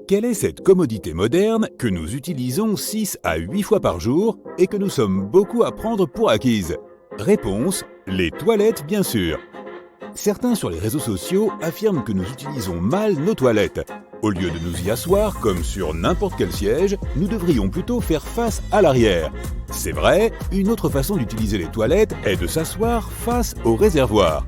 Quelle est cette commodité moderne que nous utilisons 6 à 8 fois par jour et que nous sommes beaucoup à prendre pour acquise? Réponse: les toilettes, bien sûr. Certains sur les réseaux sociaux affirment que nous utilisons mal nos toilettes. Au lieu de nous y asseoir comme sur n'importe quel siège, nous devrions plutôt faire face à l'arrière. C'est vrai, une autre façon d'utiliser les toilettes est de s'asseoir face au réservoir.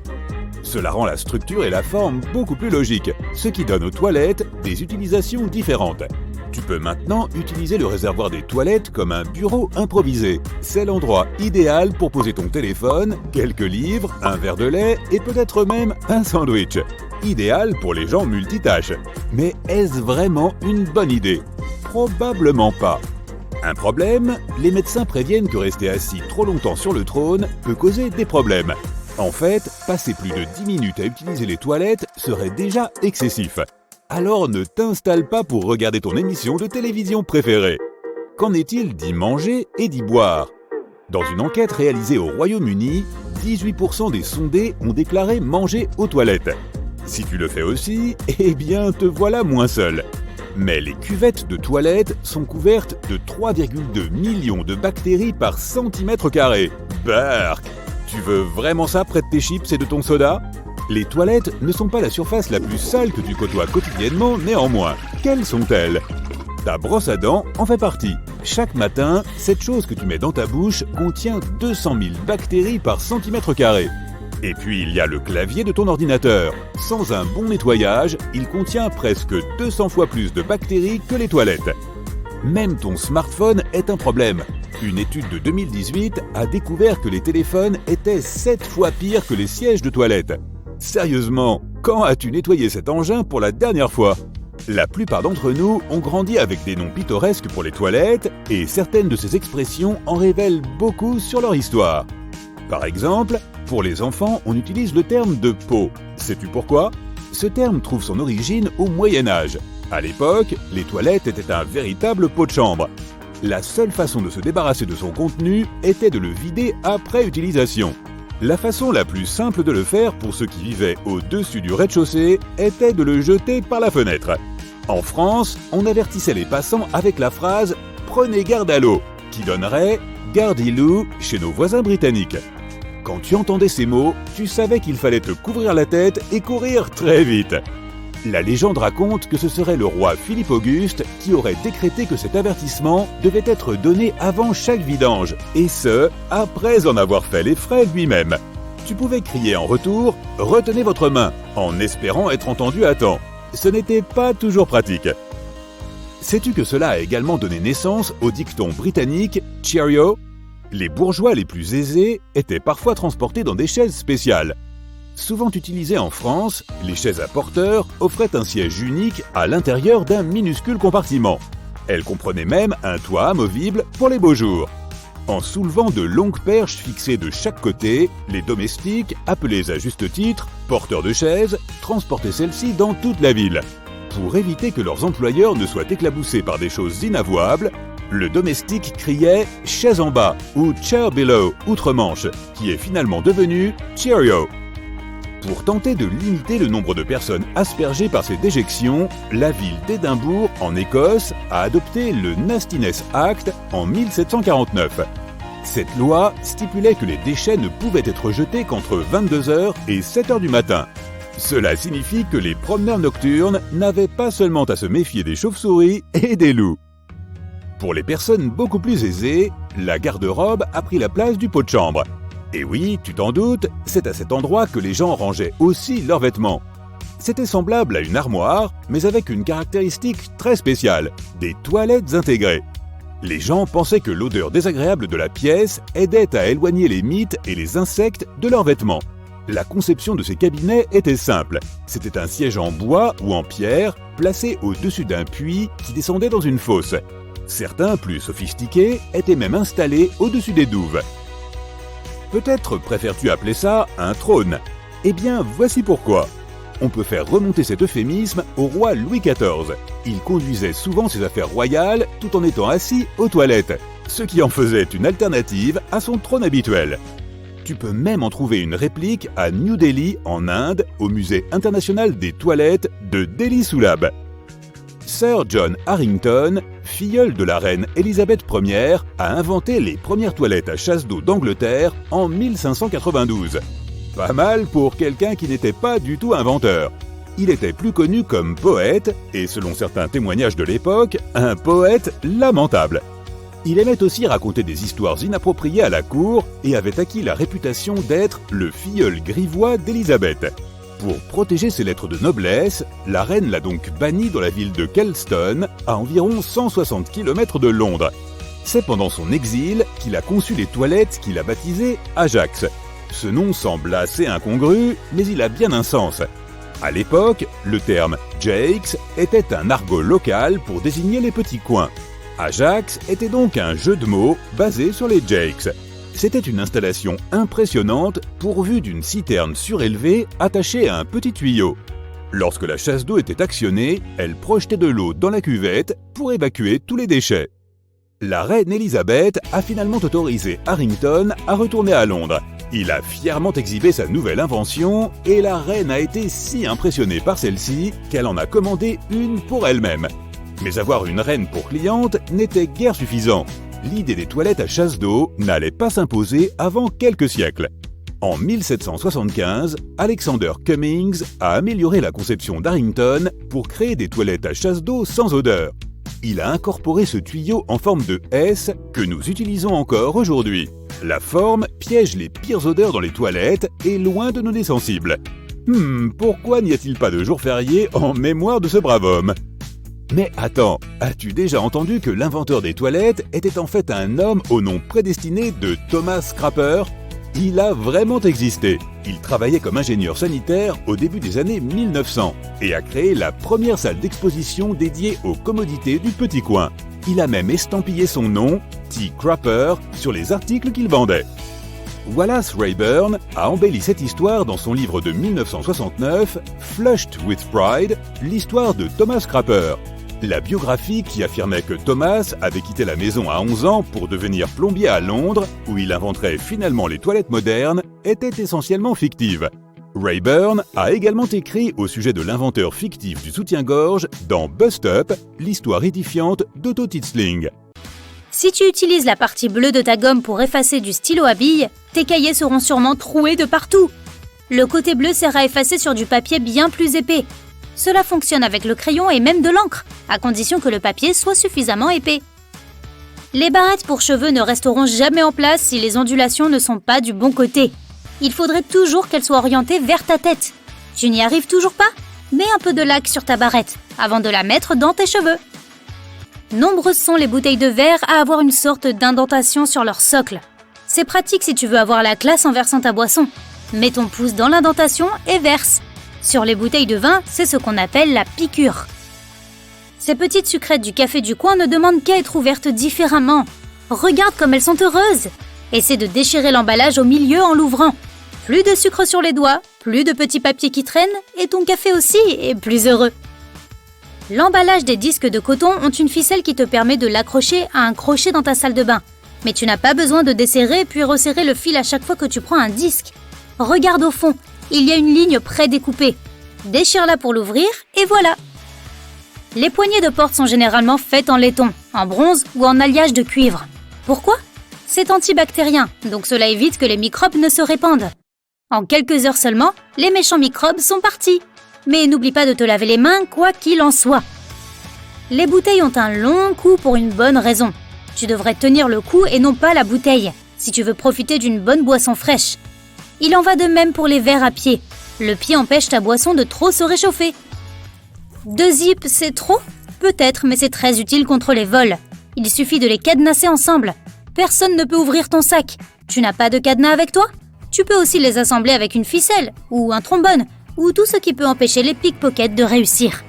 Cela rend la structure et la forme beaucoup plus logiques, ce qui donne aux toilettes des utilisations différentes. Tu peux maintenant utiliser le réservoir des toilettes comme un bureau improvisé. C'est l'endroit idéal pour poser ton téléphone, quelques livres, un verre de lait et peut-être même un sandwich. Idéal pour les gens multitâches. Mais est-ce vraiment une bonne idée? Probablement pas. Un problème, les médecins préviennent que rester assis trop longtemps sur le trône peut causer des problèmes. En fait, passer plus de 10 minutes à utiliser les toilettes serait déjà excessif. Alors ne t'installe pas pour regarder ton émission de télévision préférée. Qu'en est-il d'y manger et d'y boire? Dans une enquête réalisée au Royaume-Uni, 18% des sondés ont déclaré manger aux toilettes. Si tu le fais aussi, eh bien te voilà moins seul. Mais les cuvettes de toilettes sont couvertes de 3,2 millions de bactéries par centimètre carré. Bark! Tu veux vraiment ça près de tes chips et de ton soda? Les toilettes ne sont pas la surface la plus sale que tu côtoies quotidiennement, néanmoins. Quelles sont-elles? Ta brosse à dents en fait partie. Chaque matin, cette chose que tu mets dans ta bouche contient 200 000 bactéries par centimètre carré. Et puis il y a le clavier de ton ordinateur. Sans un bon nettoyage, il contient presque 200 fois plus de bactéries que les toilettes. Même ton smartphone est un problème. Une étude de 2018 a découvert que les téléphones étaient 7 fois pires que les sièges de toilette. Sérieusement, quand as-tu nettoyé cet engin pour la dernière fois? La plupart d'entre nous ont grandi avec des noms pittoresques pour les toilettes et certaines de ces expressions en révèlent beaucoup sur leur histoire. Par exemple, pour les enfants, on utilise le terme de pot. Sais-tu pourquoi? Ce terme trouve son origine au Moyen-Âge. À l'époque, les toilettes étaient un véritable pot de chambre. La seule façon de se débarrasser de son contenu était de le vider après utilisation. La façon la plus simple de le faire pour ceux qui vivaient au-dessus du rez-de-chaussée était de le jeter par la fenêtre. En France, on avertissait les passants avec la phrase « Prenez garde à l'eau » qui donnerait « Gardez-l'eau » chez nos voisins britanniques. Quand tu entendais ces mots, tu savais qu'il fallait te couvrir la tête et courir très vite. La légende raconte que ce serait le roi Philippe Auguste qui aurait décrété que cet avertissement devait être donné avant chaque vidange, et ce, après en avoir fait les frais lui-même. Tu pouvais crier en retour « Retenez votre main » en espérant être entendu à temps. Ce n'était pas toujours pratique. Sais-tu que cela a également donné naissance au dicton britannique « Cheerio ». Les bourgeois les plus aisés étaient parfois transportés dans des chaises spéciales. Souvent utilisées en France, les chaises à porteurs offraient un siège unique à l'intérieur d'un minuscule compartiment. Elles comprenaient même un toit amovible pour les beaux jours. En soulevant de longues perches fixées de chaque côté, les domestiques, appelés à juste titre porteurs de chaises, transportaient celles-ci dans toute la ville. Pour éviter que leurs employeurs ne soient éclaboussés par des choses inavouables, le domestique criait « chaise en bas » ou « chair below » outre-Manche, qui est finalement devenu « Cheerio ». Pour tenter de limiter le nombre de personnes aspergées par ces déjections, la ville d'Édimbourg, en Écosse, a adopté le Nastiness Act en 1749. Cette loi stipulait que les déchets ne pouvaient être jetés qu'entre 22h et 7h du matin. Cela signifie que les promeneurs nocturnes n'avaient pas seulement à se méfier des chauves-souris et des loups. Pour les personnes beaucoup plus aisées, la garde-robe a pris la place du pot de chambre. Et oui, tu t'en doutes, c'est à cet endroit que les gens rangeaient aussi leurs vêtements. C'était semblable à une armoire, mais avec une caractéristique très spéciale, des toilettes intégrées. Les gens pensaient que l'odeur désagréable de la pièce aidait à éloigner les mites et les insectes de leurs vêtements. La conception de ces cabinets était simple. C'était un siège en bois ou en pierre, placé au-dessus d'un puits qui descendait dans une fosse. Certains, plus sophistiqués, étaient même installés au-dessus des douves. Peut-être préfères-tu appeler ça un trône? Eh bien, voici pourquoi. On peut faire remonter cet euphémisme au roi Louis XIV. Il conduisait souvent ses affaires royales tout en étant assis aux toilettes, ce qui en faisait une alternative à son trône habituel. Tu peux même en trouver une réplique à New Delhi, en Inde, au Musée international des toilettes de Delhi Sulabh. Sir John Harrington, filleul de la reine Élisabeth Ier, a inventé les premières toilettes à chasse d'eau d'Angleterre en 1592. Pas mal pour quelqu'un qui n'était pas du tout inventeur. Il était plus connu comme poète, et selon certains témoignages de l'époque, un poète lamentable. Il aimait aussi raconter des histoires inappropriées à la cour et avait acquis la réputation d'être le filleul grivois d'Élisabeth. Pour protéger ses lettres de noblesse, la reine l'a donc banni dans la ville de Kelston, à environ 160 km de Londres. C'est pendant son exil qu'il a conçu les toilettes qu'il a baptisées Ajax. Ce nom semble assez incongru, mais il a bien un sens. À l'époque, le terme « Jakes » était un argot local pour désigner les petits coins. Ajax était donc un jeu de mots basé sur les Jakes. C'était une installation impressionnante pourvue d'une citerne surélevée attachée à un petit tuyau. Lorsque la chasse d'eau était actionnée, elle projetait de l'eau dans la cuvette pour évacuer tous les déchets. La reine Élisabeth a finalement autorisé Harrington à retourner à Londres. Il a fièrement exhibé sa nouvelle invention et la reine a été si impressionnée par celle-ci qu'elle en a commandé une pour elle-même. Mais avoir une reine pour cliente n'était guère suffisant. L'idée des toilettes à chasse d'eau n'allait pas s'imposer avant quelques siècles. En 1775, Alexander Cummings a amélioré la conception d'Harrington pour créer des toilettes à chasse d'eau sans odeur. Il a incorporé ce tuyau en forme de S que nous utilisons encore aujourd'hui. La forme piège les pires odeurs dans les toilettes et loin de nos nez sensibles. Pourquoi n'y a-t-il pas de jour férié en mémoire de ce brave homme ? Mais attends, as-tu déjà entendu que l'inventeur des toilettes était en fait un homme au nom prédestiné de Thomas Scraper ? Il a vraiment existé. Il travaillait comme ingénieur sanitaire au début des années 1900 et a créé la première salle d'exposition dédiée aux commodités du petit coin. Il a même estampillé son nom, T. Crapper, sur les articles qu'il vendait. Wallace Rayburn a embelli cette histoire dans son livre de 1969, Flushed with Pride, l'histoire de Thomas Crapper. La biographie qui affirmait que Thomas avait quitté la maison à 11 ans pour devenir plombier à Londres, où il inventerait finalement les toilettes modernes, était essentiellement fictive. Rayburn a également écrit au sujet de l'inventeur fictif du soutien-gorge dans Bust Up, l'histoire édifiante d'Otto Titzling. Si tu utilises la partie bleue de ta gomme pour effacer du stylo à billes, tes cahiers seront sûrement troués de partout. Le côté bleu sert à effacer sur du papier bien plus épais. Cela fonctionne avec le crayon et même de l'encre, à condition que le papier soit suffisamment épais. Les barrettes pour cheveux ne resteront jamais en place si les ondulations ne sont pas du bon côté. Il faudrait toujours qu'elles soient orientées vers ta tête. Tu n'y arrives toujours pas ? Mets un peu de laque sur ta barrette, avant de la mettre dans tes cheveux. Nombreuses sont les bouteilles de verre à avoir une sorte d'indentation sur leur socle. C'est pratique si tu veux avoir la classe en versant ta boisson. Mets ton pouce dans l'indentation et verse. Sur les bouteilles de vin, c'est ce qu'on appelle la piqûre. Ces petites sucrètes du café du coin ne demandent qu'à être ouvertes différemment. Regarde comme elles sont heureuses. Essaie de déchirer l'emballage au milieu en l'ouvrant. Plus de sucre sur les doigts, plus de petits papiers qui traînent, et ton café aussi est plus heureux. L'emballage des disques de coton ont une ficelle qui te permet de l'accrocher à un crochet dans ta salle de bain. Mais tu n'as pas besoin de desserrer puis resserrer le fil à chaque fois que tu prends un disque. Regarde au fond, il y a une ligne prédécoupée. Déchire-la pour l'ouvrir et voilà. Les poignées de porte sont généralement faites en laiton, en bronze ou en alliage de cuivre. Pourquoi ? C'est antibactérien, donc cela évite que les microbes ne se répandent. En quelques heures seulement, les méchants microbes sont partis. Mais n'oublie pas de te laver les mains, quoi qu'il en soit. Les bouteilles ont un long cou pour une bonne raison. Tu devrais tenir le cou et non pas la bouteille, si tu veux profiter d'une bonne boisson fraîche. Il en va de même pour les verres à pied. Le pied empêche ta boisson de trop se réchauffer. 2 zips, c'est trop ? Peut-être, mais c'est très utile contre les vols. Il suffit de les cadenasser ensemble. Personne ne peut ouvrir ton sac. Tu n'as pas de cadenas avec toi ? Tu peux aussi les assembler avec une ficelle, ou un trombone, ou tout ce qui peut empêcher les pickpockets de réussir.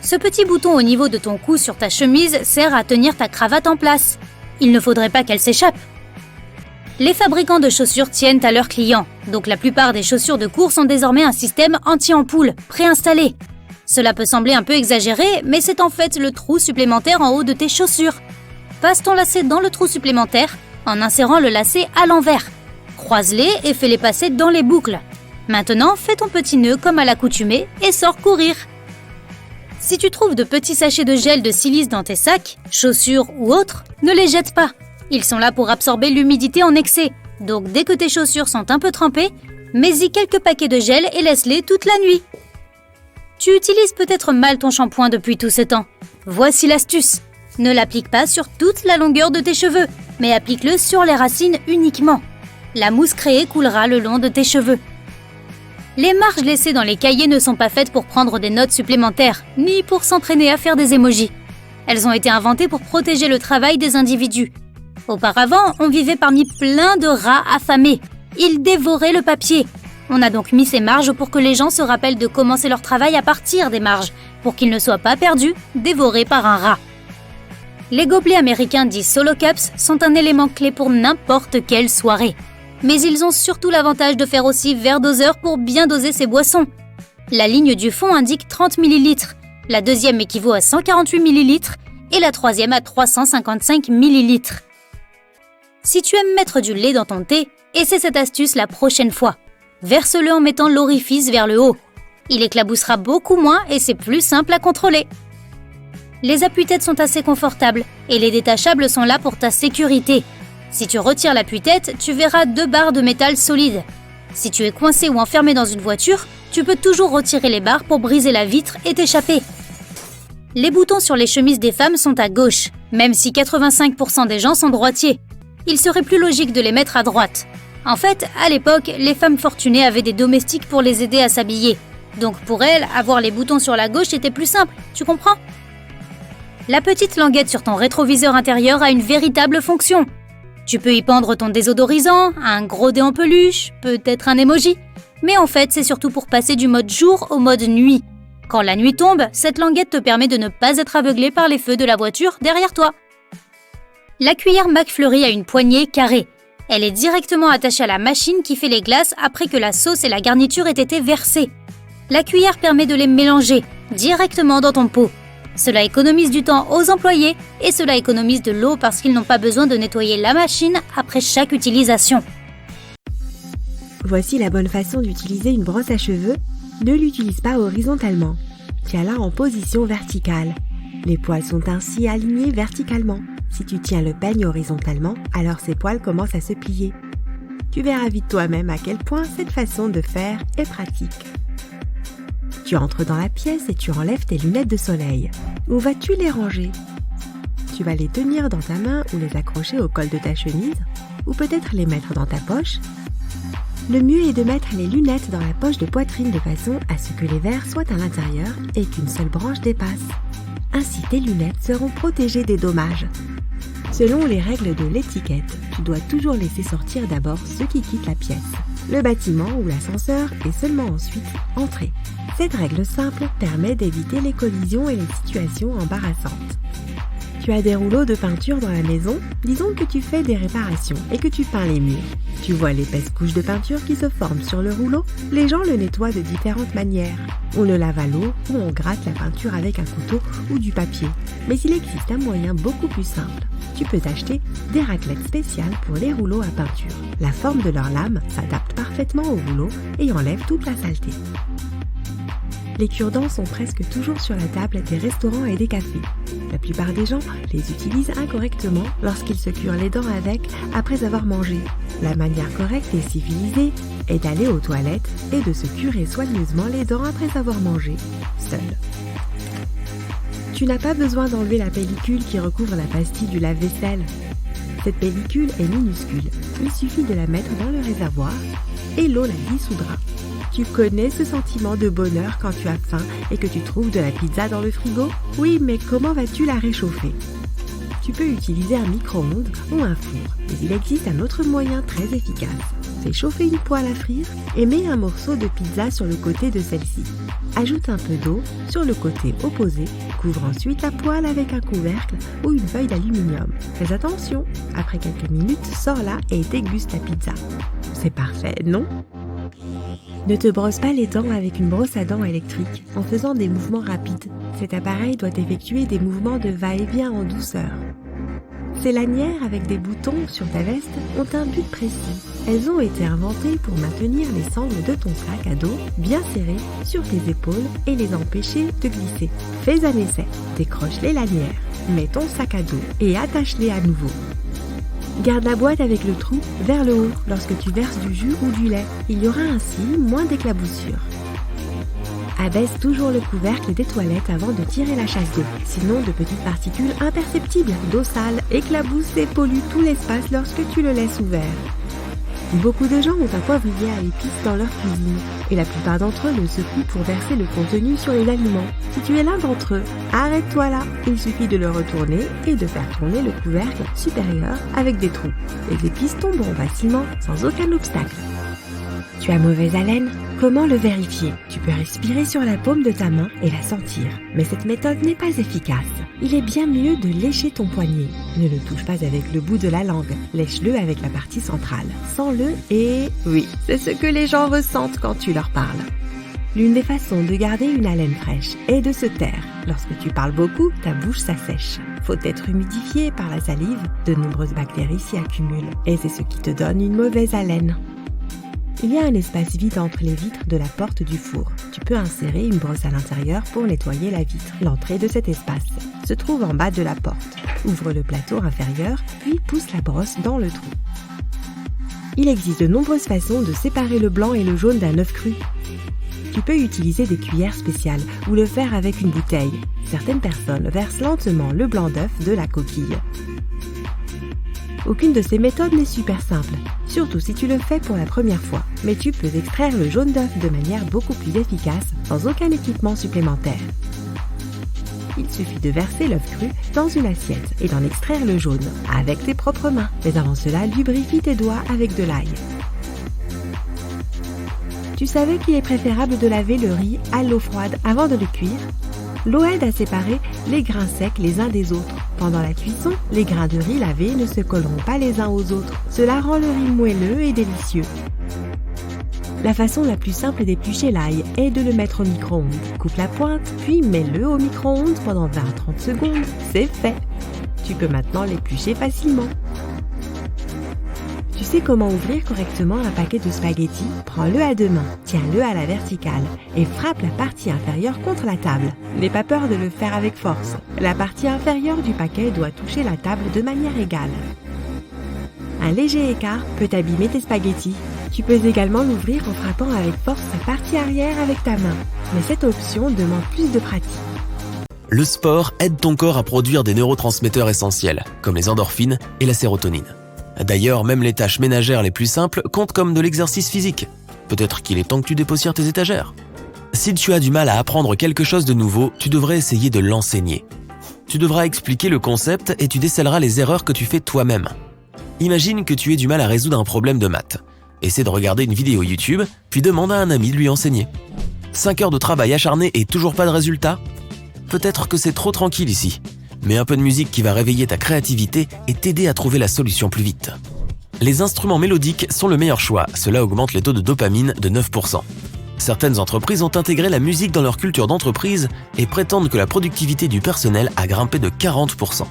Ce petit bouton au niveau de ton cou sur ta chemise sert à tenir ta cravate en place. Il ne faudrait pas qu'elle s'échappe. Les fabricants de chaussures tiennent à leurs clients, donc la plupart des chaussures de course ont désormais un système anti-ampoule, préinstallé. Cela peut sembler un peu exagéré, mais c'est en fait le trou supplémentaire en haut de tes chaussures. Passe ton lacet dans le trou supplémentaire en insérant le lacet à l'envers. Croise-les et fais-les passer dans les boucles. Maintenant, fais ton petit nœud comme à l'accoutumée et sors courir. Si tu trouves de petits sachets de gel de silice dans tes sacs, chaussures ou autres, ne les jette pas. Ils sont là pour absorber l'humidité en excès. Donc dès que tes chaussures sont un peu trempées, mets-y quelques paquets de gel et laisse-les toute la nuit. Tu utilises peut-être mal ton shampoing depuis tout ce temps. Voici l'astuce. Ne l'applique pas sur toute la longueur de tes cheveux, mais applique-le sur les racines uniquement. La mousse créée coulera le long de tes cheveux. Les marges laissées dans les cahiers ne sont pas faites pour prendre des notes supplémentaires, ni pour s'entraîner à faire des émojis. Elles ont été inventées pour protéger le travail des individus. Auparavant, on vivait parmi plein de rats affamés. Ils dévoraient le papier. On a donc mis ces marges pour que les gens se rappellent de commencer leur travail à partir des marges, pour qu'ils ne soient pas perdus, dévorés par un rat. Les gobelets américains dits Solo Cups sont un élément clé pour n'importe quelle soirée. Mais ils ont surtout l'avantage de faire aussi verre doseur pour bien doser ces boissons. La ligne du fond indique 30 ml, la deuxième équivaut à 148 ml et la troisième à 355 ml. Si tu aimes mettre du lait dans ton thé, essaie cette astuce la prochaine fois. Verse-le en mettant l'orifice vers le haut. Il éclaboussera beaucoup moins et c'est plus simple à contrôler. Les appuis-têtes sont assez confortables et les détachables sont là pour ta sécurité. Si tu retires l'appui-tête, tu verras 2 barres de métal solides. Si tu es coincé ou enfermé dans une voiture, tu peux toujours retirer les barres pour briser la vitre et t'échapper. Les boutons sur les chemises des femmes sont à gauche, même si 85% des gens sont droitiers. Il serait plus logique de les mettre à droite. En fait, à l'époque, les femmes fortunées avaient des domestiques pour les aider à s'habiller. Donc pour elles, avoir les boutons sur la gauche était plus simple, tu comprends ? La petite languette sur ton rétroviseur intérieur a une véritable fonction. Tu peux y pendre ton désodorisant, un gros dé en peluche, peut-être un emoji. Mais en fait, c'est surtout pour passer du mode jour au mode nuit. Quand la nuit tombe, cette languette te permet de ne pas être aveuglé par les feux de la voiture derrière toi. La cuillère McFlurry a une poignée carrée. Elle est directement attachée à la machine qui fait les glaces après que la sauce et la garniture aient été versées. La cuillère permet de les mélanger directement dans ton pot. Cela économise du temps aux employés et cela économise de l'eau parce qu'ils n'ont pas besoin de nettoyer la machine après chaque utilisation. Voici la bonne façon d'utiliser une brosse à cheveux. Ne l'utilise pas horizontalement. Tiens-la en position verticale. Les poils sont ainsi alignés verticalement. Si tu tiens le peigne horizontalement, alors ces poils commencent à se plier. Tu verras vite toi-même à quel point cette façon de faire est pratique. Tu entres dans la pièce et tu enlèves tes lunettes de soleil. Où vas-tu les ranger ? Tu vas les tenir dans ta main ou les accrocher au col de ta chemise, ou peut-être les mettre dans ta poche. Le mieux est de mettre les lunettes dans la poche de poitrine de façon à ce que les verres soient à l'intérieur et qu'une seule branche dépasse. Ainsi tes lunettes seront protégées des dommages. Selon les règles de l'étiquette, tu dois toujours laisser sortir d'abord ceux qui quittent la pièce, le bâtiment ou l'ascenseur et seulement ensuite entrer. Cette règle simple permet d'éviter les collisions et les situations embarrassantes. Tu as des rouleaux de peinture dans la maison, disons que tu fais des réparations et que tu peins les murs. Tu vois l'épaisse couche de peinture qui se forme sur le rouleau. Les gens le nettoient de différentes manières. On le lave à l'eau ou on gratte la peinture avec un couteau ou du papier. Mais il existe un moyen beaucoup plus simple. Tu peux acheter des raclettes spéciales pour les rouleaux à peinture. La forme de leur lame s'adapte parfaitement au rouleau et enlève toute la saleté. Les cure-dents sont presque toujours sur la table des restaurants et des cafés. La plupart des gens les utilisent incorrectement lorsqu'ils se curent les dents avec après avoir mangé. La manière correcte et civilisée est d'aller aux toilettes et de se curer soigneusement les dents après avoir mangé, seul. Tu n'as pas besoin d'enlever la pellicule qui recouvre la pastille du lave-vaisselle. Cette pellicule est minuscule, il suffit de la mettre dans le réservoir et l'eau la dissoudra. Tu connais ce sentiment de bonheur quand tu as faim et que tu trouves de la pizza dans le frigo ? Oui, mais comment vas-tu la réchauffer ? Tu peux utiliser un micro-ondes ou un four, mais il existe un autre moyen très efficace. Fais chauffer une poêle à frire et mets un morceau de pizza sur le côté de celle-ci. Ajoute un peu d'eau sur le côté opposé, couvre ensuite la poêle avec un couvercle ou une feuille d'aluminium. Fais attention, après quelques minutes, sors-la et déguste la pizza. C'est parfait, non ? Ne te brosse pas les dents avec une brosse à dents électrique en faisant des mouvements rapides. Cet appareil doit effectuer des mouvements de va-et-vient en douceur. Ces lanières avec des boutons sur ta veste ont un but précis. Elles ont été inventées pour maintenir les sangles de ton sac à dos bien serrés sur tes épaules et les empêcher de glisser. Fais un essai. Décroche les lanières, mets ton sac à dos et attache-les à nouveau. Garde la boîte avec le trou vers le haut lorsque tu verses du jus ou du lait. Il y aura ainsi moins d'éclaboussures. Abaisse toujours le couvercle des toilettes avant de tirer la chasse d'eau. Sinon, de petites particules imperceptibles d'eau sale éclaboussent et polluent tout l'espace lorsque tu le laisses ouvert. Beaucoup de gens ont un poivrier à épices dans leur cuisine et la plupart d'entre eux le secouent pour verser le contenu sur les aliments. Si tu es l'un d'entre eux, arrête-toi là. Il suffit de le retourner et de faire tourner le couvercle supérieur avec des trous. Les épices tomberont facilement sans aucun obstacle. Tu as mauvaise haleine? Comment le vérifier? Tu peux respirer sur la paume de ta main et la sentir. Mais cette méthode n'est pas efficace. Il est bien mieux de lécher ton poignet. Ne le touche pas avec le bout de la langue. Lèche-le avec la partie centrale. Sens-le et... oui, c'est ce que les gens ressentent quand tu leur parles. L'une des façons de garder une haleine fraîche est de se taire. Lorsque tu parles beaucoup, ta bouche s'assèche. Faut être humidifié par la salive. De nombreuses bactéries s'y accumulent. Et c'est ce qui te donne une mauvaise haleine. Il y a un espace vide entre les vitres de la porte du four. Tu peux insérer une brosse à l'intérieur pour nettoyer la vitre. L'entrée de cet espace se trouve en bas de la porte. Ouvre le plateau inférieur, puis pousse la brosse dans le trou. Il existe de nombreuses façons de séparer le blanc et le jaune d'un œuf cru. Tu peux utiliser des cuillères spéciales ou le faire avec une bouteille. Certaines personnes versent lentement le blanc d'œuf de la coquille. Aucune de ces méthodes n'est super simple, surtout si tu le fais pour la première fois. Mais tu peux extraire le jaune d'œuf de manière beaucoup plus efficace sans aucun équipement supplémentaire. Il suffit de verser l'œuf cru dans une assiette et d'en extraire le jaune avec tes propres mains. Mais avant cela, lubrifie tes doigts avec de l'ail. Tu savais qu'il est préférable de laver le riz à l'eau froide avant de le cuire? L'eau aide à séparer les grains secs les uns des autres. Pendant la cuisson, les grains de riz lavés ne se colleront pas les uns aux autres. Cela rend le riz moelleux et délicieux. La façon la plus simple d'éplucher l'ail est de le mettre au micro-ondes. Coupe la pointe, puis mets-le au micro-ondes pendant 20 à 30 secondes. C'est fait! Tu peux maintenant l'éplucher facilement. Tu sais comment ouvrir correctement un paquet de spaghettis? Prends-le à deux mains, tiens-le à la verticale et frappe la partie inférieure contre la table. N'aie pas peur de le faire avec force. La partie inférieure du paquet doit toucher la table de manière égale. Un léger écart peut abîmer tes spaghettis. Tu peux également l'ouvrir en frappant avec force sa partie arrière avec ta main. Mais cette option demande plus de pratique. Le sport aide ton corps à produire des neurotransmetteurs essentiels, comme les endorphines et la sérotonine. D'ailleurs, même les tâches ménagères les plus simples comptent comme de l'exercice physique. Peut-être qu'il est temps que tu dépoussières tes étagères. Si tu as du mal à apprendre quelque chose de nouveau, tu devrais essayer de l'enseigner. Tu devras expliquer le concept et tu décèleras les erreurs que tu fais toi-même. Imagine que tu aies du mal à résoudre un problème de maths. Essaie de regarder une vidéo YouTube, puis demande à un ami de lui enseigner. 5 heures de travail acharné et toujours pas de résultat? Peut-être que c'est trop tranquille ici. Mais un peu de musique qui va réveiller ta créativité et t'aider à trouver la solution plus vite. Les instruments mélodiques sont le meilleur choix, cela augmente les taux de dopamine de 9%. Certaines entreprises ont intégré la musique dans leur culture d'entreprise et prétendent que la productivité du personnel a grimpé de 40%.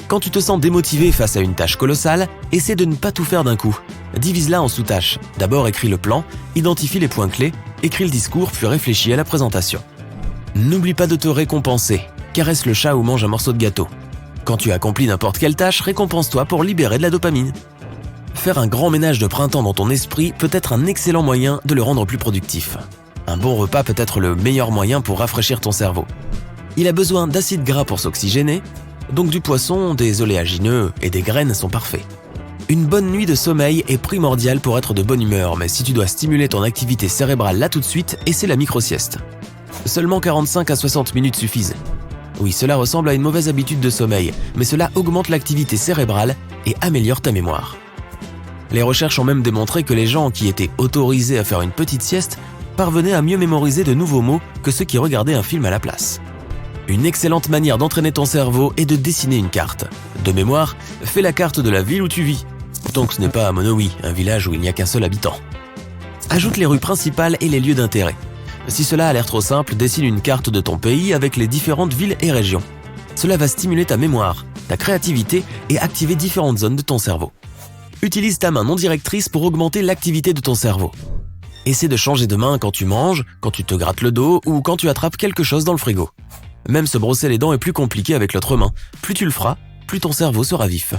Quand tu te sens démotivé face à une tâche colossale, essaie de ne pas tout faire d'un coup. Divise-la en sous-tâches. D'abord écris le plan, identifie les points clés, écris le discours puis réfléchis à la présentation. N'oublie pas de te récompenser. Caresse le chat ou mange un morceau de gâteau. Quand tu accomplis n'importe quelle tâche, récompense-toi pour libérer de la dopamine. Faire un grand ménage de printemps dans ton esprit peut être un excellent moyen de le rendre plus productif. Un bon repas peut être le meilleur moyen pour rafraîchir ton cerveau. Il a besoin d'acides gras pour s'oxygéner, donc du poisson, des oléagineux et des graines sont parfaits. Une bonne nuit de sommeil est primordiale pour être de bonne humeur, mais si tu dois stimuler ton activité cérébrale là tout de suite, essaie la micro-sieste. Seulement 45 à 60 minutes suffisent. Oui, cela ressemble à une mauvaise habitude de sommeil, mais cela augmente l'activité cérébrale et améliore ta mémoire. Les recherches ont même démontré que les gens qui étaient autorisés à faire une petite sieste parvenaient à mieux mémoriser de nouveaux mots que ceux qui regardaient un film à la place. Une excellente manière d'entraîner ton cerveau est de dessiner une carte. De mémoire, fais la carte de la ville où tu vis. Tant que ce n'est pas à Monowi, un village où il n'y a qu'un seul habitant. Ajoute les rues principales et les lieux d'intérêt. Si cela a l'air trop simple, dessine une carte de ton pays avec les différentes villes et régions. Cela va stimuler ta mémoire. ta créativité et activer différentes zones de ton cerveau. Utilise ta main non directrice pour augmenter l'activité de ton cerveau. Essaie de changer de main quand tu manges, quand tu te grattes le dos ou quand tu attrapes quelque chose dans le frigo. Même se brosser les dents est plus compliqué avec l'autre main. Plus tu le feras, plus ton cerveau sera vif.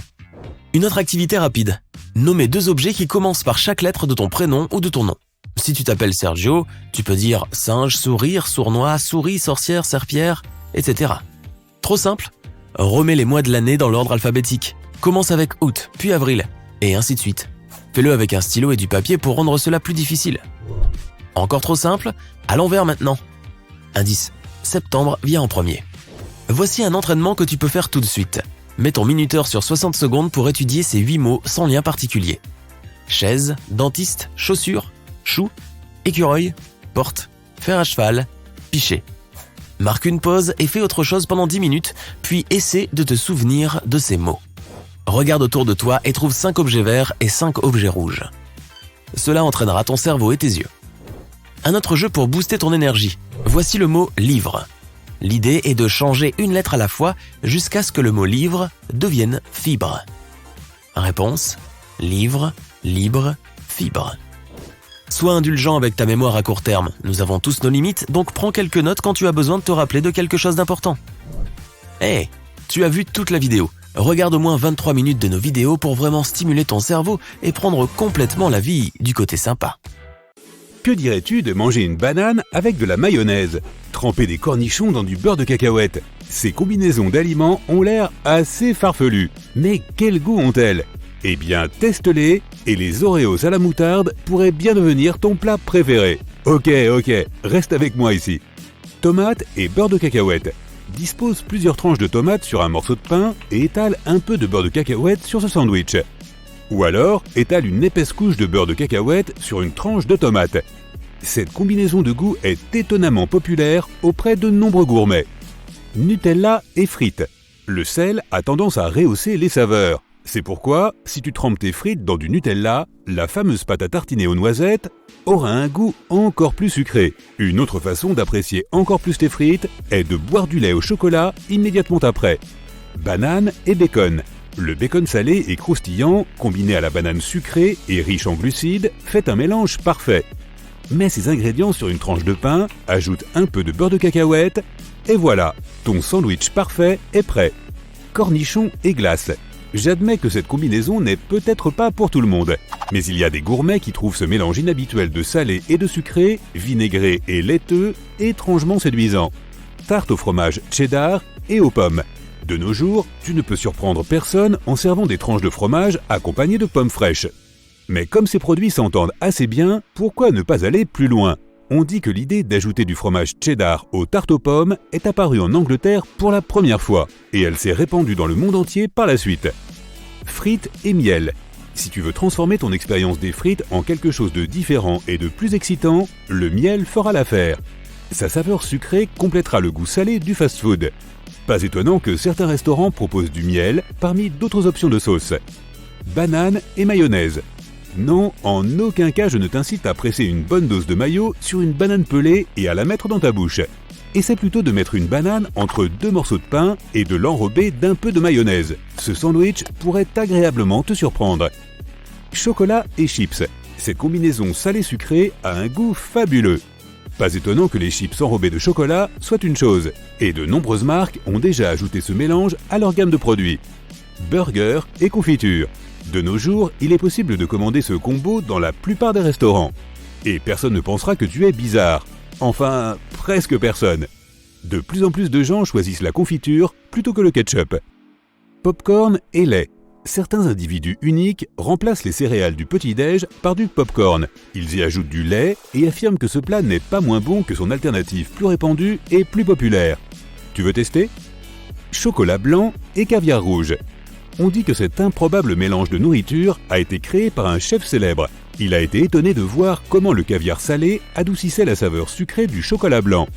Une autre activité rapide. Nommer 2 objets qui commencent par chaque lettre de ton prénom ou de ton nom. Si tu t'appelles Sergio, tu peux dire singe, sourire, sournois, souris, sorcière, serpillère, etc. Trop simple? Remets les mois de l'année dans l'ordre alphabétique. Commence avec août, puis avril, et ainsi de suite. Fais-le avec un stylo et du papier pour rendre cela plus difficile. Encore trop simple? À l'envers maintenant. Indice. Septembre vient en premier. Voici un entraînement que tu peux faire tout de suite. Mets ton minuteur sur 60 secondes pour étudier ces 8 mots sans lien particulier. Chaise, dentiste, chaussure, chou, écureuil, porte, fer à cheval, pichet. Marque une pause et fais autre chose pendant 10 minutes, puis essaie de te souvenir de ces mots. Regarde autour de toi et trouve 5 objets verts et 5 objets rouges. Cela entraînera ton cerveau et tes yeux. Un autre jeu pour booster ton énergie. Voici le mot « livre ». L'idée est de changer une lettre à la fois jusqu'à ce que le mot « livre » devienne « fibre ». Réponse : livre, libre, fibre. Sois indulgent avec ta mémoire à court terme. Nous avons tous nos limites, donc prends quelques notes quand tu as besoin de te rappeler de quelque chose d'important. Hey, tu as vu toute la vidéo. Regarde au moins 23 minutes de nos vidéos pour vraiment stimuler ton cerveau et prendre complètement la vie du côté sympa. Que dirais-tu de manger une banane avec de la mayonnaise? Tremper des cornichons dans du beurre de cacahuète? Ces combinaisons d'aliments ont l'air assez farfelues. Mais quel goût ont-elles? Eh bien, teste-les et les Oreos à la moutarde pourraient bien devenir ton plat préféré. Ok, reste avec moi ici. Tomates et beurre de cacahuète. Dispose plusieurs tranches de tomates sur un morceau de pain et étale un peu de beurre de cacahuète sur ce sandwich. Ou alors, étale une épaisse couche de beurre de cacahuète sur une tranche de tomate. Cette combinaison de goûts est étonnamment populaire auprès de nombreux gourmets. Nutella et frites. Le sel a tendance à rehausser les saveurs. C'est pourquoi, si tu trempes tes frites dans du Nutella, la fameuse pâte à tartiner aux noisettes aura un goût encore plus sucré. Une autre façon d'apprécier encore plus tes frites est de boire du lait au chocolat immédiatement après. Banane et bacon. Le bacon salé et croustillant, combiné à la banane sucrée et riche en glucides, fait un mélange parfait. Mets ces ingrédients sur une tranche de pain, ajoute un peu de beurre de cacahuète, et voilà, ton sandwich parfait est prêt. Cornichons et glace. J'admets que cette combinaison n'est peut-être pas pour tout le monde, mais il y a des gourmets qui trouvent ce mélange inhabituel de salé et de sucré, vinaigré et laiteux, étrangement séduisant. Tarte au fromage cheddar et aux pommes. De nos jours, tu ne peux surprendre personne en servant des tranches de fromage accompagnées de pommes fraîches. Mais comme ces produits s'entendent assez bien, pourquoi ne pas aller plus loin? On dit que l'idée d'ajouter du fromage cheddar aux tartes aux pommes est apparue en Angleterre pour la première fois, et elle s'est répandue dans le monde entier par la suite. Frites et miel. Si tu veux transformer ton expérience des frites en quelque chose de différent et de plus excitant, le miel fera l'affaire. Sa saveur sucrée complétera le goût salé du fast-food. Pas étonnant que certains restaurants proposent du miel parmi d'autres options de sauce. Banane et mayonnaise. Non, en aucun cas je ne t'incite à presser une bonne dose de mayo sur une banane pelée et à la mettre dans ta bouche. Essaie plutôt de mettre une banane entre 2 morceaux de pain et de l'enrober d'un peu de mayonnaise. Ce sandwich pourrait agréablement te surprendre. Chocolat et chips. Cette combinaison salé-sucré a un goût fabuleux. Pas étonnant que les chips enrobés de chocolat soient une chose, et de nombreuses marques ont déjà ajouté ce mélange à leur gamme de produits. Burger et confiture. De nos jours, il est possible de commander ce combo dans la plupart des restaurants. Et personne ne pensera que tu es bizarre. Enfin, presque personne. De plus en plus de gens choisissent la confiture plutôt que le ketchup. Popcorn et lait. Certains individus uniques remplacent les céréales du petit-déj par du popcorn. Ils y ajoutent du lait et affirment que ce plat n'est pas moins bon que son alternative plus répandue et plus populaire. Tu veux tester? Chocolat blanc et caviar rouge. On dit que cet improbable mélange de nourriture a été créé par un chef célèbre. Il a été étonné de voir comment le caviar salé adoucissait la saveur sucrée du chocolat blanc.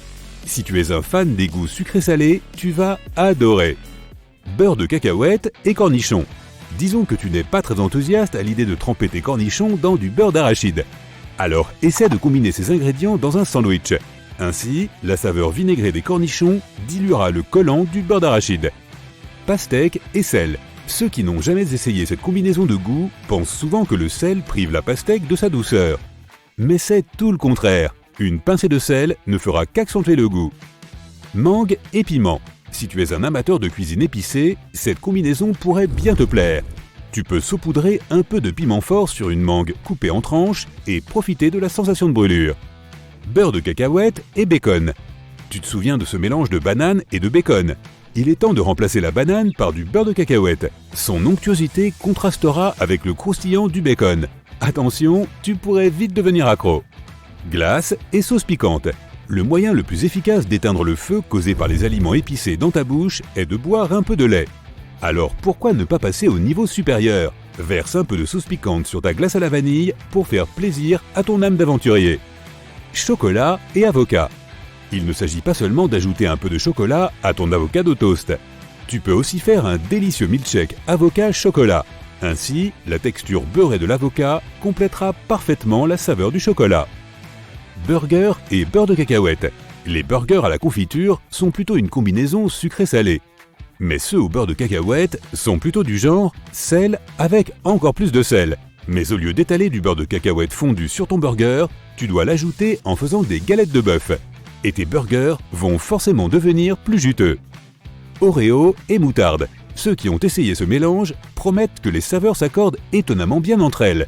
Si tu es un fan des goûts sucrés-salés, tu vas adorer. Beurre de cacahuète et cornichons. Disons que tu n'es pas très enthousiaste à l'idée de tremper tes cornichons dans du beurre d'arachide. Alors essaie de combiner ces ingrédients dans un sandwich. Ainsi, la saveur vinaigrée des cornichons diluera le collant du beurre d'arachide. pastèque et sel. Ceux qui n'ont jamais essayé cette combinaison de goût pensent souvent que le sel prive la pastèque de sa douceur. Mais c'est tout le contraire. Une pincée de sel ne fera qu'accentuer le goût. Mangue et piment. Si tu es un amateur de cuisine épicée, cette combinaison pourrait bien te plaire. Tu peux saupoudrer un peu de piment fort sur une mangue coupée en tranches et profiter de la sensation de brûlure. Beurre de cacahuète et bacon. Tu te souviens de ce mélange de banane et de bacon? Il est temps de remplacer la banane par du beurre de cacahuète. Son onctuosité contrastera avec le croustillant du bacon. Attention, tu pourrais vite devenir accro. Glace et sauce piquante. Le moyen le plus efficace d'éteindre le feu causé par les aliments épicés dans ta bouche est de boire un peu de lait. Alors pourquoi ne pas passer au niveau supérieur? Verse un peu de sauce piquante sur ta glace à la vanille pour faire plaisir à ton âme d'aventurier. Chocolat et avocat. Il ne s'agit pas seulement d'ajouter un peu de chocolat à ton avocado toast. Tu peux aussi faire un délicieux milkshake avocat-chocolat. Ainsi, la texture beurrée de l'avocat complétera parfaitement la saveur du chocolat. Burger et beurre de cacahuète. Les burgers à la confiture sont plutôt une combinaison sucré-salé. Mais ceux au beurre de cacahuète sont plutôt du genre sel avec encore plus de sel. Mais au lieu d'étaler du beurre de cacahuète fondu sur ton burger, tu dois l'ajouter en faisant des galettes de bœuf. Et tes burgers vont forcément devenir plus juteux. Oreo et moutarde. Ceux qui ont essayé ce mélange promettent que les saveurs s'accordent étonnamment bien entre elles.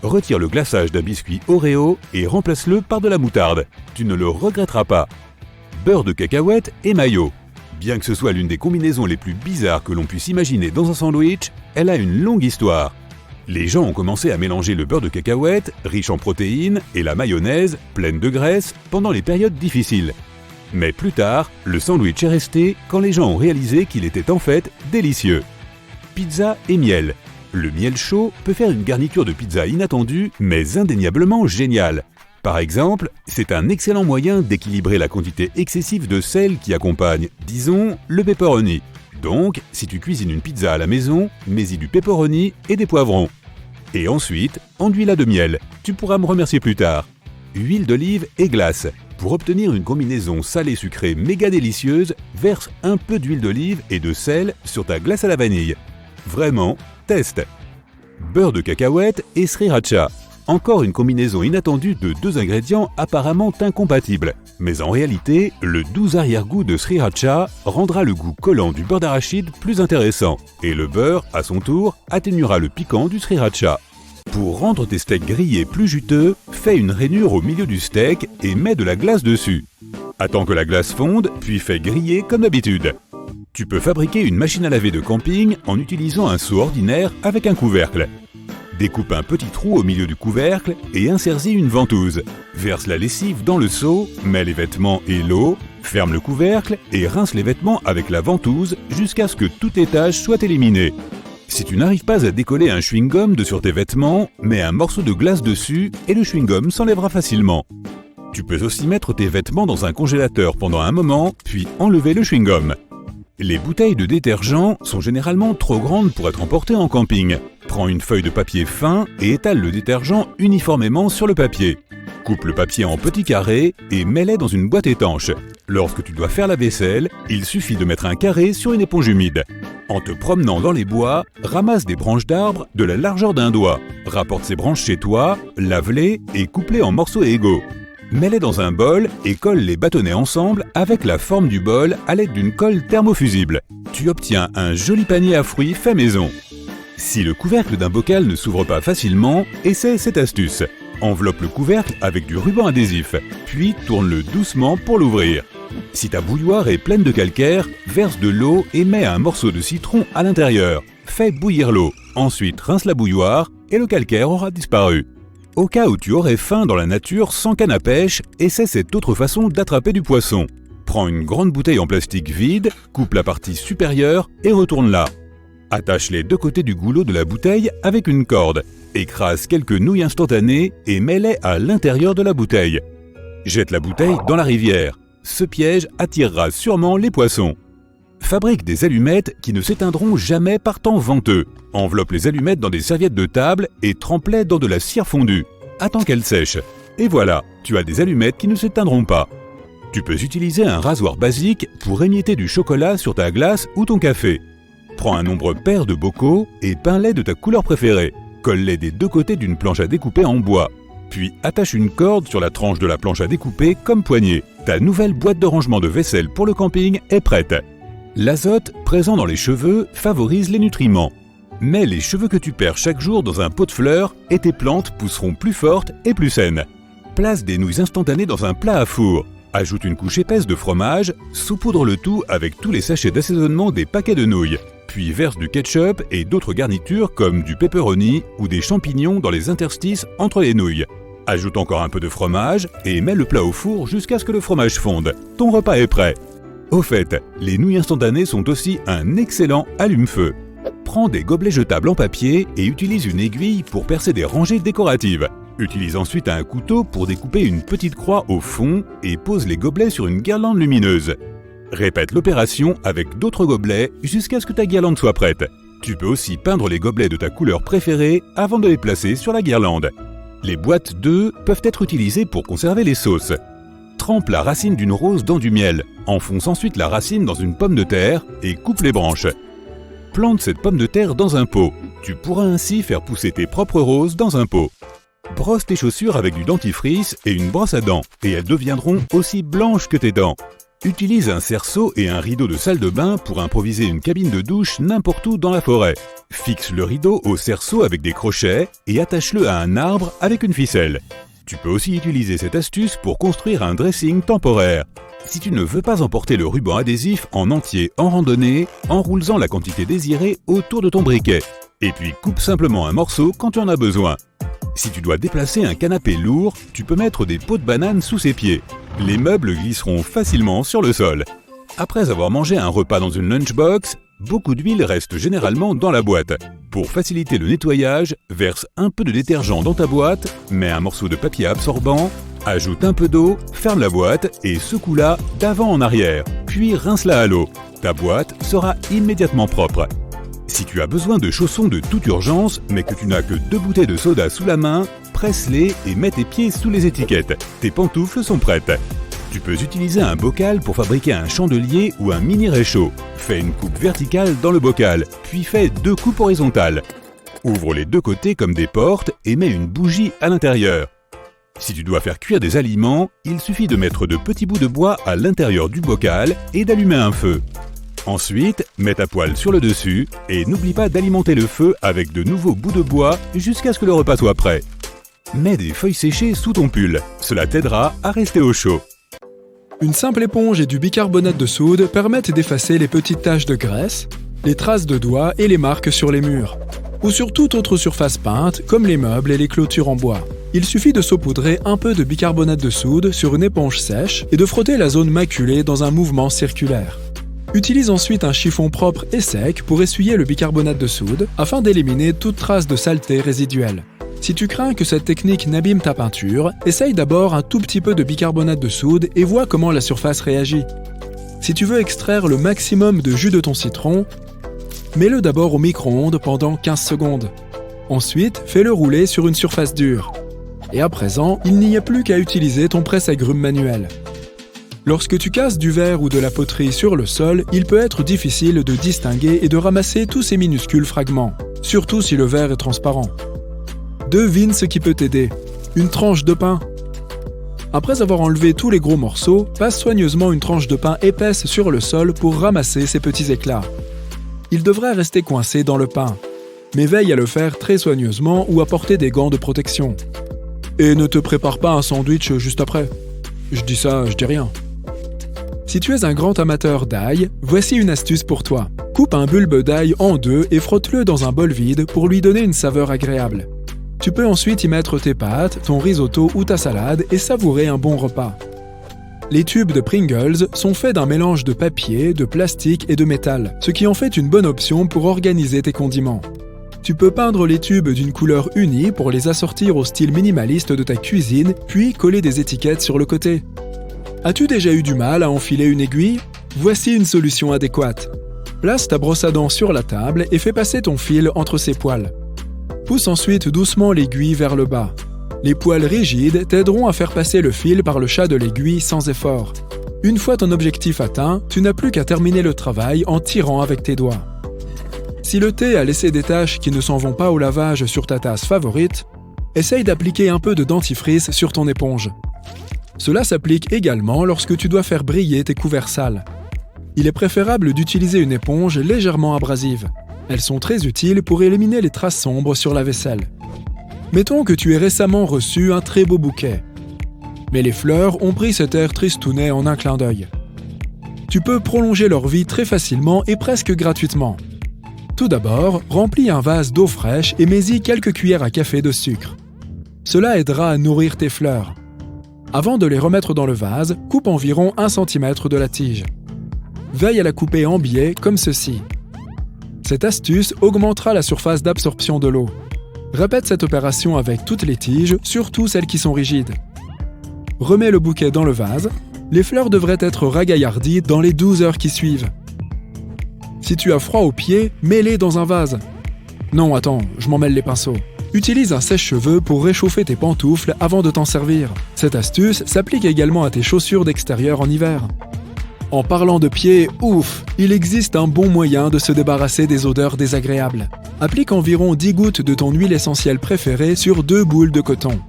Retire le glaçage d'un biscuit Oreo et remplace-le par de la moutarde. Tu ne le regretteras pas. Beurre de cacahuète et mayo. Bien que ce soit l'une des combinaisons les plus bizarres que l'on puisse imaginer dans un sandwich, elle a une longue histoire. Les gens ont commencé à mélanger le beurre de cacahuète, riche en protéines, et la mayonnaise, pleine de graisse, pendant les périodes difficiles. Mais plus tard, le sandwich est resté quand les gens ont réalisé qu'il était en fait délicieux. Pizza et miel. Le miel chaud peut faire une garniture de pizza inattendue, mais indéniablement géniale. Par exemple, c'est un excellent moyen d'équilibrer la quantité excessive de sel qui accompagne, disons, le pepperoni. Donc, si tu cuisines une pizza à la maison, mets-y du pepperoni et des poivrons. Et ensuite, enduis-la de miel. Tu pourras me remercier plus tard. Huile d'olive et glace. Pour obtenir une combinaison salée-sucrée méga délicieuse, verse un peu d'huile d'olive et de sel sur ta glace à la vanille. Vraiment, teste. Beurre de cacahuète et sriracha. Encore une combinaison inattendue de deux ingrédients apparemment incompatibles. Mais en réalité, le doux arrière-goût de sriracha rendra le goût collant du beurre d'arachide plus intéressant. Et le beurre, à son tour, atténuera le piquant du sriracha. Pour rendre tes steaks grillés plus juteux, fais une rainure au milieu du steak et mets de la glace dessus. Attends que la glace fonde, puis fais griller comme d'habitude. Tu peux fabriquer une machine à laver de camping en utilisant un seau ordinaire avec un couvercle. Découpe un petit trou au milieu du couvercle et insère-y une ventouse. Verse la lessive dans le seau, mets les vêtements et l'eau, ferme le couvercle et rince les vêtements avec la ventouse jusqu'à ce que toutes les taches soient éliminées. Si tu n'arrives pas à décoller un chewing-gum de sur tes vêtements, mets un morceau de glace dessus et le chewing-gum s'enlèvera facilement. Tu peux aussi mettre tes vêtements dans un congélateur pendant un moment, puis enlever le chewing-gum. Les bouteilles de détergent sont généralement trop grandes pour être emportées en camping. Prends une feuille de papier fin et étale le détergent uniformément sur le papier. Coupe le papier en petits carrés et mets-les dans une boîte étanche. Lorsque tu dois faire la vaisselle, il suffit de mettre un carré sur une éponge humide. En te promenant dans les bois, ramasse des branches d'arbres de la largeur d'un doigt. Rapporte ces branches chez toi, lave-les et coupe-les en morceaux égaux. Mets-les dans un bol et colle les bâtonnets ensemble avec la forme du bol à l'aide d'une colle thermofusible. Tu obtiens un joli panier à fruits fait maison. Si le couvercle d'un bocal ne s'ouvre pas facilement, essaie cette astuce. Enveloppe le couvercle avec du ruban adhésif, puis tourne-le doucement pour l'ouvrir. Si ta bouilloire est pleine de calcaire, verse de l'eau et mets un morceau de citron à l'intérieur. Fais bouillir l'eau. Ensuite, rince la bouilloire et le calcaire aura disparu. Au cas où tu aurais faim dans la nature sans canne à pêche, essaie cette autre façon d'attraper du poisson. Prends une grande bouteille en plastique vide, coupe la partie supérieure et retourne-la. Attache les deux côtés du goulot de la bouteille avec une corde. Écrase quelques nouilles instantanées et mets-les à l'intérieur de la bouteille. Jette la bouteille dans la rivière. Ce piège attirera sûrement les poissons. Fabrique des allumettes qui ne s'éteindront jamais par temps venteux. Enveloppe les allumettes dans des serviettes de table et trempe-les dans de la cire fondue. Attends qu'elles sèchent. Et voilà, tu as des allumettes qui ne s'éteindront pas. Tu peux utiliser un rasoir basique pour émietter du chocolat sur ta glace ou ton café. Prends un nombre pair de bocaux et peins-les de ta couleur préférée. Colle-les des deux côtés d'une planche à découper en bois. Puis attache une corde sur la tranche de la planche à découper comme poignée. Ta nouvelle boîte de rangement de vaisselle pour le camping est prête. L'azote présent dans les cheveux favorise les nutriments. Mets les cheveux que tu perds chaque jour dans un pot de fleurs et tes plantes pousseront plus fortes et plus saines. Place des nouilles instantanées dans un plat à four. Ajoute une couche épaisse de fromage, saupoudre le tout avec tous les sachets d'assaisonnement des paquets de nouilles. Puis verse du ketchup et d'autres garnitures comme du pepperoni ou des champignons dans les interstices entre les nouilles. Ajoute encore un peu de fromage et mets le plat au four jusqu'à ce que le fromage fonde. Ton repas est prêt. Au fait, les nouilles instantanées sont aussi un excellent allume-feu. Prends des gobelets jetables en papier et utilise une aiguille pour percer des rangées décoratives. Utilise ensuite un couteau pour découper une petite croix au fond et pose les gobelets sur une guirlande lumineuse. Répète l'opération avec d'autres gobelets jusqu'à ce que ta guirlande soit prête. Tu peux aussi peindre les gobelets de ta couleur préférée avant de les placer sur la guirlande. Les boîtes d'œufs peuvent être utilisées pour conserver les sauces. Trempe la racine d'une rose dans du miel, enfonce ensuite la racine dans une pomme de terre et coupe les branches. Plante cette pomme de terre dans un pot. Tu pourras ainsi faire pousser tes propres roses dans un pot. Brosse tes chaussures avec du dentifrice et une brosse à dents et elles deviendront aussi blanches que tes dents. Utilise un cerceau et un rideau de salle de bain pour improviser une cabine de douche n'importe où dans la forêt. Fixe le rideau au cerceau avec des crochets et attache-le à un arbre avec une ficelle. Tu peux aussi utiliser cette astuce pour construire un dressing temporaire. Si tu ne veux pas emporter le ruban adhésif en entier en randonnée, enroule-en la quantité désirée autour de ton briquet. Et puis coupe simplement un morceau quand tu en as besoin. Si tu dois déplacer un canapé lourd, tu peux mettre des pots de banane sous ses pieds. Les meubles glisseront facilement sur le sol. Après avoir mangé un repas dans une lunchbox, beaucoup d'huile reste généralement dans la boîte. Pour faciliter le nettoyage, verse un peu de détergent dans ta boîte, mets un morceau de papier absorbant, ajoute un peu d'eau, ferme la boîte et secoue-la d'avant en arrière, puis rince-la à l'eau. Ta boîte sera immédiatement propre. Si tu as besoin de chaussons de toute urgence, mais que tu n'as que 2 bouteilles de soda sous la main, presse-les et mets tes pieds sous les étiquettes. Tes pantoufles sont prêtes. Tu peux utiliser un bocal pour fabriquer un chandelier ou un mini réchaud. Fais une coupe verticale dans le bocal, puis fais 2 coupes horizontales. Ouvre les 2 côtés comme des portes et mets une bougie à l'intérieur. Si tu dois faire cuire des aliments, il suffit de mettre de petits bouts de bois à l'intérieur du bocal et d'allumer un feu. Ensuite, mets ta poêle sur le dessus et n'oublie pas d'alimenter le feu avec de nouveaux bouts de bois jusqu'à ce que le repas soit prêt. Mets des feuilles séchées sous ton pull, cela t'aidera à rester au chaud. Une simple éponge et du bicarbonate de soude permettent d'effacer les petites taches de graisse, les traces de doigts et les marques sur les murs, ou sur toute autre surface peinte comme les meubles et les clôtures en bois. Il suffit de saupoudrer un peu de bicarbonate de soude sur une éponge sèche et de frotter la zone maculée dans un mouvement circulaire. Utilise ensuite un chiffon propre et sec pour essuyer le bicarbonate de soude afin d'éliminer toute trace de saleté résiduelle. Si tu crains que cette technique n'abîme ta peinture, essaye d'abord un tout petit peu de bicarbonate de soude et vois comment la surface réagit. Si tu veux extraire le maximum de jus de ton citron, mets-le d'abord au micro-ondes pendant 15 secondes. Ensuite, fais-le rouler sur une surface dure. Et à présent, il n'y a plus qu'à utiliser ton presse-agrumes manuel. Lorsque tu casses du verre ou de la poterie sur le sol, il peut être difficile de distinguer et de ramasser tous ces minuscules fragments, surtout si le verre est transparent. Devine ce qui peut t'aider. Une tranche de pain. Après avoir enlevé tous les gros morceaux, passe soigneusement une tranche de pain épaisse sur le sol pour ramasser ces petits éclats. Il devrait rester coincé dans le pain, mais veille à le faire très soigneusement ou à porter des gants de protection. Et ne te prépare pas un sandwich juste après. Je dis ça, je dis rien. Si tu es un grand amateur d'ail, voici une astuce pour toi. Coupe un bulbe d'ail en 2 et frotte-le dans un bol vide pour lui donner une saveur agréable. Tu peux ensuite y mettre tes pâtes, ton risotto ou ta salade et savourer un bon repas. Les tubes de Pringles sont faits d'un mélange de papier, de plastique et de métal, ce qui en fait une bonne option pour organiser tes condiments. Tu peux peindre les tubes d'une couleur unie pour les assortir au style minimaliste de ta cuisine, puis coller des étiquettes sur le côté. As-tu déjà eu du mal à enfiler une aiguille? Voici une solution adéquate. Place ta brosse à dents sur la table et fais passer ton fil entre ses poils. Pousse ensuite doucement l'aiguille vers le bas. Les poils rigides t'aideront à faire passer le fil par le chat de l'aiguille sans effort. Une fois ton objectif atteint, tu n'as plus qu'à terminer le travail en tirant avec tes doigts. Si le thé a laissé des taches qui ne s'en vont pas au lavage sur ta tasse favorite, essaye d'appliquer un peu de dentifrice sur ton éponge. Cela s'applique également lorsque tu dois faire briller tes couverts sales. Il est préférable d'utiliser une éponge légèrement abrasive. Elles sont très utiles pour éliminer les traces sombres sur la vaisselle. Mettons que tu aies récemment reçu un très beau bouquet. Mais les fleurs ont pris cet air tristounet en un clin d'œil. Tu peux prolonger leur vie très facilement et presque gratuitement. Tout d'abord, remplis un vase d'eau fraîche et mets-y quelques cuillères à café de sucre. Cela aidera à nourrir tes fleurs. Avant de les remettre dans le vase, coupe environ 1 cm de la tige. Veille à la couper en biais comme ceci. Cette astuce augmentera la surface d'absorption de l'eau. Répète cette opération avec toutes les tiges, surtout celles qui sont rigides. Remets le bouquet dans le vase. Les fleurs devraient être ragaillardies dans les 12 heures qui suivent. Si tu as froid aux pieds, mets-les dans un vase. Non, attends, je m'en mêle les pinceaux. Utilise un sèche-cheveux pour réchauffer tes pantoufles avant de t'en servir. Cette astuce s'applique également à tes chaussures d'extérieur en hiver. En parlant de pieds, ouf, il existe un bon moyen de se débarrasser des odeurs désagréables. Applique environ 10 gouttes de ton huile essentielle préférée sur 2 boules de coton.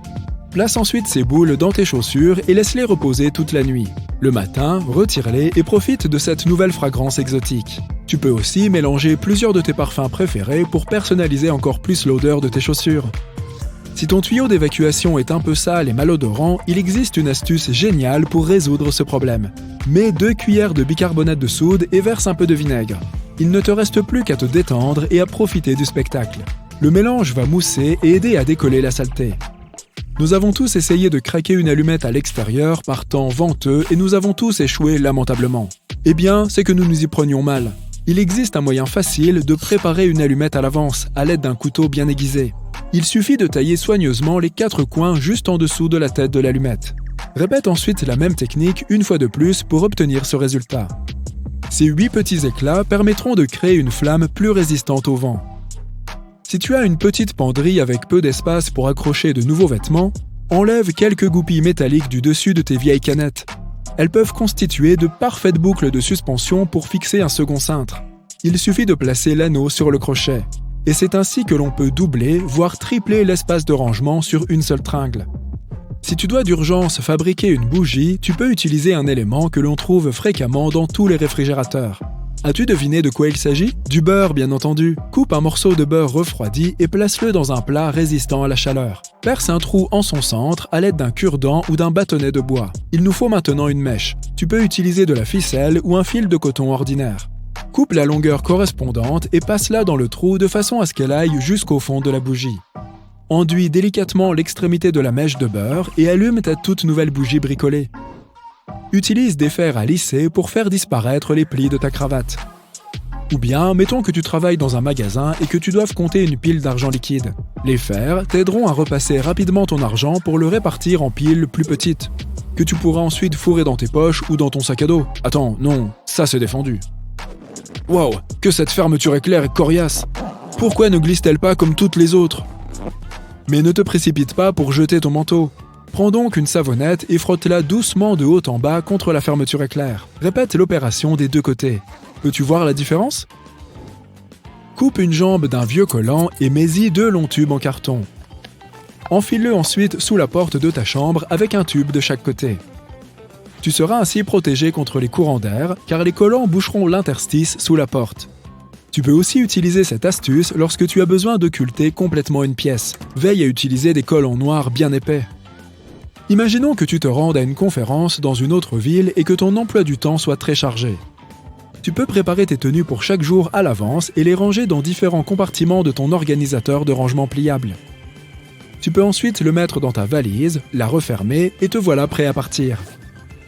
Place ensuite ces boules dans tes chaussures et laisse-les reposer toute la nuit. Le matin, retire-les et profite de cette nouvelle fragrance exotique. Tu peux aussi mélanger plusieurs de tes parfums préférés pour personnaliser encore plus l'odeur de tes chaussures. Si ton tuyau d'évacuation est un peu sale et malodorant, il existe une astuce géniale pour résoudre ce problème. Mets 2 cuillères de bicarbonate de soude et verse un peu de vinaigre. Il ne te reste plus qu'à te détendre et à profiter du spectacle. Le mélange va mousser et aider à décoller la saleté. Nous avons tous essayé de craquer une allumette à l'extérieur par temps venteux et nous avons tous échoué lamentablement. Eh bien, c'est que nous nous y prenions mal. Il existe un moyen facile de préparer une allumette à l'avance, à l'aide d'un couteau bien aiguisé. Il suffit de tailler soigneusement les 4 coins juste en dessous de la tête de l'allumette. Répète ensuite la même technique une fois de plus pour obtenir ce résultat. Ces 8 petits éclats permettront de créer une flamme plus résistante au vent. Si tu as une petite penderie avec peu d'espace pour accrocher de nouveaux vêtements, enlève quelques goupilles métalliques du dessus de tes vieilles canettes. Elles peuvent constituer de parfaites boucles de suspension pour fixer un second cintre. Il suffit de placer l'anneau sur le crochet. Et c'est ainsi que l'on peut doubler, voire tripler l'espace de rangement sur une seule tringle. Si tu dois d'urgence fabriquer une bougie, tu peux utiliser un élément que l'on trouve fréquemment dans tous les réfrigérateurs. As-tu deviné de quoi il s'agit? Du beurre, bien entendu. Coupe un morceau de beurre refroidi et place-le dans un plat résistant à la chaleur. Perce un trou en son centre à l'aide d'un cure-dent ou d'un bâtonnet de bois. Il nous faut maintenant une mèche. Tu peux utiliser de la ficelle ou un fil de coton ordinaire. Coupe la longueur correspondante et passe-la dans le trou de façon à ce qu'elle aille jusqu'au fond de la bougie. Enduis délicatement l'extrémité de la mèche de beurre et allume ta toute nouvelle bougie bricolée. Utilise des fers à lisser pour faire disparaître les plis de ta cravate. Ou bien, mettons que tu travailles dans un magasin et que tu doives compter une pile d'argent liquide. Les fers t'aideront à repasser rapidement ton argent pour le répartir en piles plus petites, que tu pourras ensuite fourrer dans tes poches ou dans ton sac à dos. Attends, non, ça c'est défendu. Waouh, que cette fermeture éclair est coriace! Pourquoi ne glisse-t-elle pas comme toutes les autres? Mais ne te précipite pas pour jeter ton manteau. Prends donc une savonnette et frotte-la doucement de haut en bas contre la fermeture éclair. Répète l'opération des 2 côtés. Peux-tu voir la différence? Coupe une jambe d'un vieux collant et mets-y 2 longs tubes en carton. Enfile-le ensuite sous la porte de ta chambre avec un tube de chaque côté. Tu seras ainsi protégé contre les courants d'air car les collants boucheront l'interstice sous la porte. Tu peux aussi utiliser cette astuce lorsque tu as besoin d'occulter complètement une pièce. Veille à utiliser des collants noirs bien épais. Imaginons que tu te rendes à une conférence dans une autre ville et que ton emploi du temps soit très chargé. Tu peux préparer tes tenues pour chaque jour à l'avance et les ranger dans différents compartiments de ton organisateur de rangement pliable. Tu peux ensuite le mettre dans ta valise, la refermer et te voilà prêt à partir.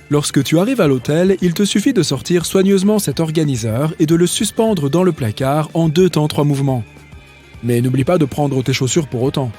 Lorsque tu arrives à l'hôtel, il te suffit de sortir soigneusement cet organiseur et de le suspendre dans le placard en 2 temps 3 mouvements. Mais n'oublie pas de prendre tes chaussures pour autant.